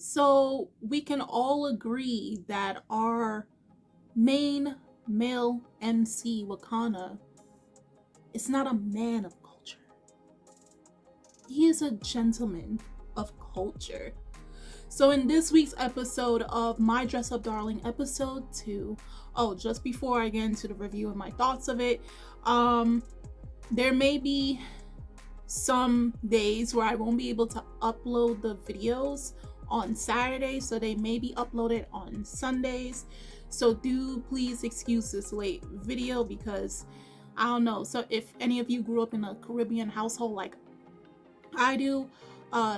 So we can all agree that our main male MC, Wakana, is not a man of culture. He is a gentleman of culture. So in this week's episode of My Dress Up Darling episode 2, just before I get into the review and my thoughts of it, there may be some days where I won't be able to upload the videos on Saturday, so they may be uploaded on Sundays. So do please excuse this late video because I don't know. So if any of you grew up in a Caribbean household like I do,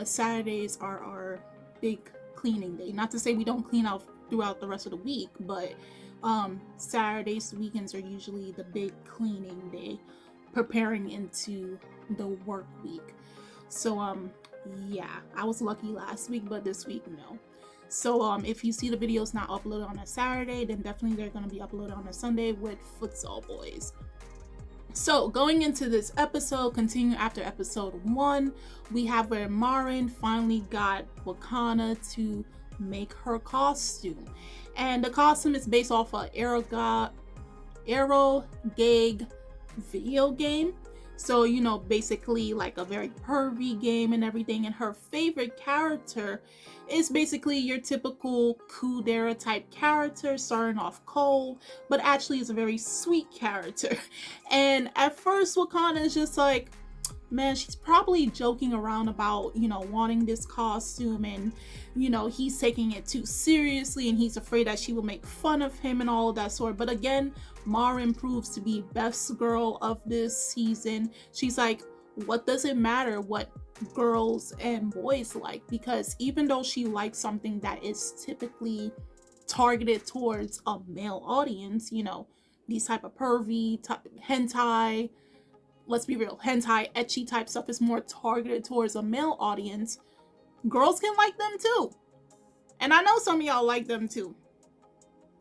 Saturdays are our big cleaning day. Not to say we don't clean out throughout the rest of the week, but Saturdays, weekends are usually the big cleaning day, preparing into the work week. So yeah, I was lucky last week, but this week no. So if you see the videos not uploaded on a Saturday, then definitely they're going to be uploaded on a Sunday with Futsal Boys. So going into this episode, continuing after episode 1, we have where Marin finally got Wakana to make her costume. And the costume is based off a Arrow Gag video game. So, basically like a very pervy game and everything. And her favorite character is basically your typical Kudera type character, starting off cold, but actually is a very sweet character. And at first, Wakana is just like, man, she's probably joking around about, wanting this costume, and, he's taking it too seriously and he's afraid that she will make fun of him and all of that sort. But again, Marin proves to be best girl of this season. She's like, what does it matter what girls and boys like? Because even though she likes something that is typically targeted towards a male audience, these type of pervy, hentai, let's be real, hentai, ecchi type stuff is more targeted towards a male audience. Girls can like them too. And I know some of y'all like them too.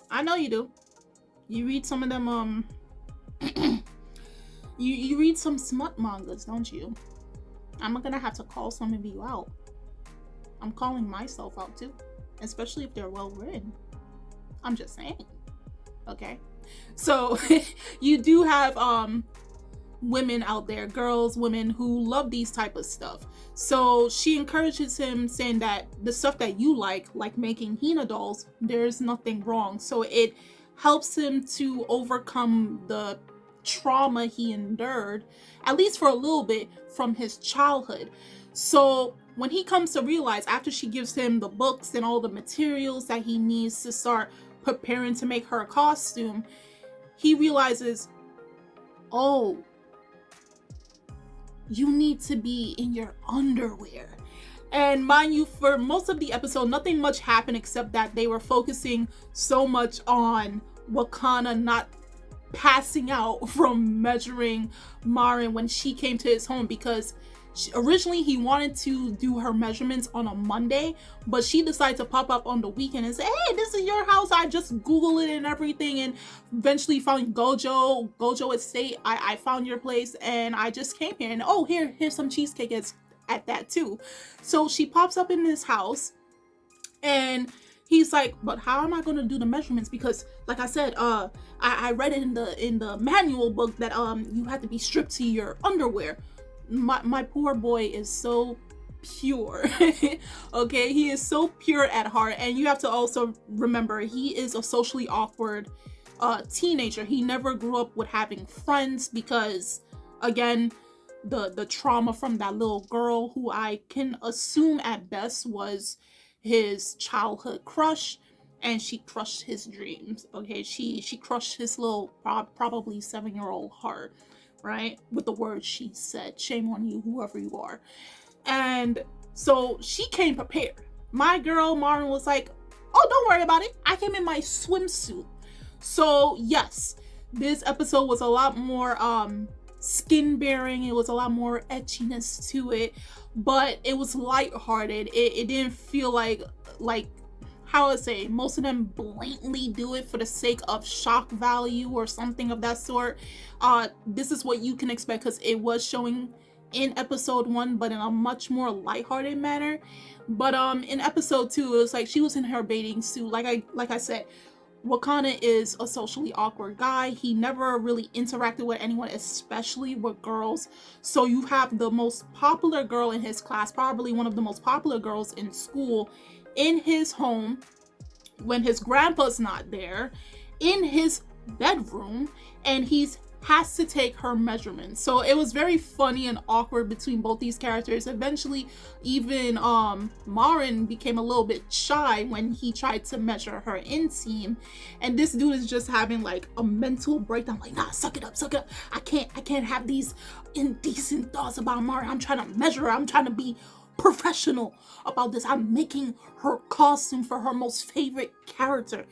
I know you do. You read some of them, you read some smut mangas, don't you? I'm gonna have to call some of you out. I'm calling myself out too. Especially if they're well written. I'm just saying. Okay? So, you do have, women out there, girls, women who love these type of stuff. So she encourages him, saying that the stuff that you like making Hina dolls, there's nothing wrong. So it helps him to overcome the trauma he endured, at least for a little bit, from his childhood. So when he comes to realize, after she gives him the books and all the materials that he needs to start preparing to make her a costume, he realizes, oh, you need to be in your underwear. And mind you, for most of the episode, nothing much happened except that they were focusing so much on Wakana not passing out from measuring Marin when she came to his home, because originally he wanted to do her measurements on a Monday, but she decided to pop up on the weekend and say, hey, this is your house. I just Googled it and everything, and eventually found Gojo Estate. I found your place and I just came here, and oh, here's some cheesecake at that too. So she pops up in his house and he's like, but how am I going to do the measurements? Because like I said, I read it in the manual book that you have to be stripped to your underwear. My poor boy is so pure. Okay, he is so pure at heart. And you have to also remember, he is a socially awkward teenager. He never grew up with having friends because, again, the trauma from that little girl who I can assume at best was his childhood crush, and she crushed his dreams. Okay, she crushed his little probably 7-year-old heart, right? With the words she said. Shame on you, whoever you are. And so she came prepared. My girl Marin was like, oh, don't worry about it, I came in my swimsuit. So yes, this episode was a lot more skin bearing. It was a lot more etchiness to it, but it was lighthearted. It didn't feel like how I say, most of them blatantly do it for the sake of shock value or something of that sort. This is what you can expect, because it was showing in episode 1, but in a much more lighthearted manner. But in episode 2, it was like she was in her bathing suit. Like I said, Wakana is a socially awkward guy. He never really interacted with anyone, especially with girls. So you have the most popular girl in his class, probably one of the most popular girls in school, in his home when his grandpa's not there, in his bedroom, and he's has to take her measurements. So it was very funny and awkward between both these characters. Eventually, even Marin became a little bit shy when he tried to measure her inseam, and this dude is just having like a mental breakdown, like, nah, suck it up, I can't have these indecent thoughts about Marin. I'm trying to measure her. I'm trying to be professional about this. I'm making her costume for her most favorite character.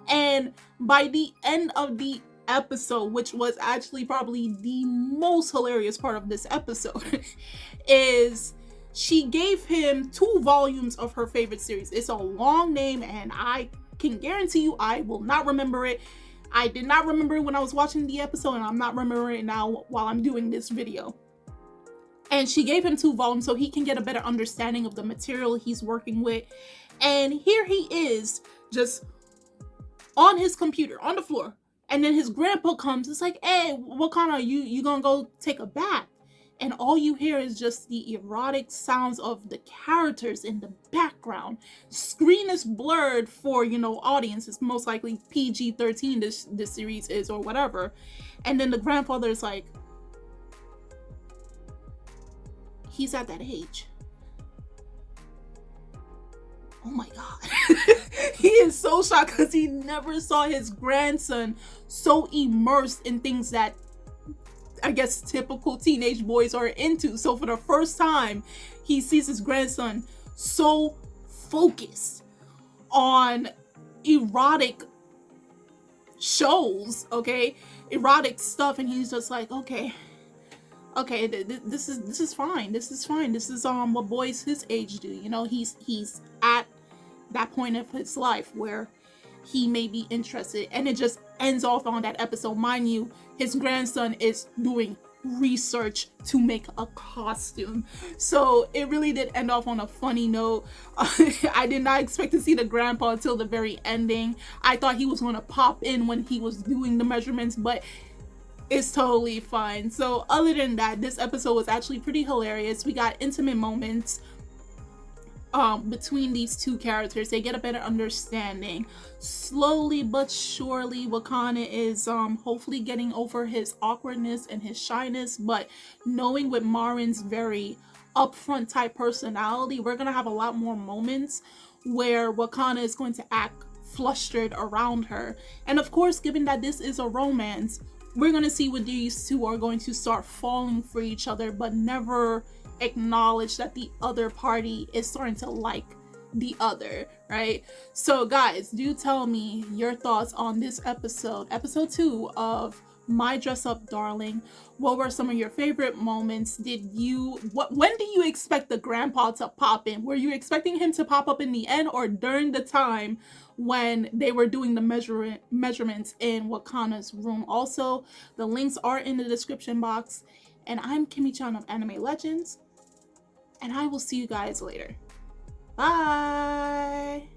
And by the end of the episode, which was actually probably the most hilarious part of this episode, is she gave him 2 volumes of her favorite series. It's a long name, and I can guarantee you I will not remember it. I did not remember it when I was watching the episode, and I'm not remembering it now while I'm doing this video. And she gave him 2 volumes so he can get a better understanding of the material he's working with. And here he is, just on his computer, on the floor. And then his grandpa comes. It's like, hey, Wakana, you gonna go take a bath? And all you hear is just the erotic sounds of the characters in the background. Screen is blurred for, audience. It's most likely PG-13 this series is, or whatever. And then the grandfather is like, he's at that age. Oh my God. He is so shocked because he never saw his grandson so immersed in things that I guess typical teenage boys are into. So for the first time, he sees his grandson so focused on erotic shows, okay? Erotic stuff, and he's just like, okay, this is fine. This is fine. This is what boys his age do. He's at that point of his life where he may be interested, and it just ends off on that episode. Mind you, his grandson is doing research to make a costume, so it really did end off on a funny note. I did not expect to see the grandpa until the very ending. I thought he was going to pop in when he was doing the measurements, but it's totally fine. So other than that, this episode was actually pretty hilarious. We got intimate moments between these 2 characters. They get a better understanding. Slowly but surely, Wakana is hopefully getting over his awkwardness and his shyness, but knowing with Marin's very upfront type personality, we're gonna have a lot more moments where Wakana is going to act flustered around her. And of course, given that this is a romance, we're gonna see what these 2 are going to start falling for each other, but never acknowledge that the other party is starting to like the other, right? So guys, do tell me your thoughts on this episode 2 of My Dress Up Darling. What were some of your favorite moments? When do you expect the grandpa to pop in? Were you expecting him to pop up in the end, or during the time when they were doing the measurements in Wakana's room? Also, the links are in the description box. And I'm Kimmy-chan of Anime Legends, and I will see you guys later. Bye!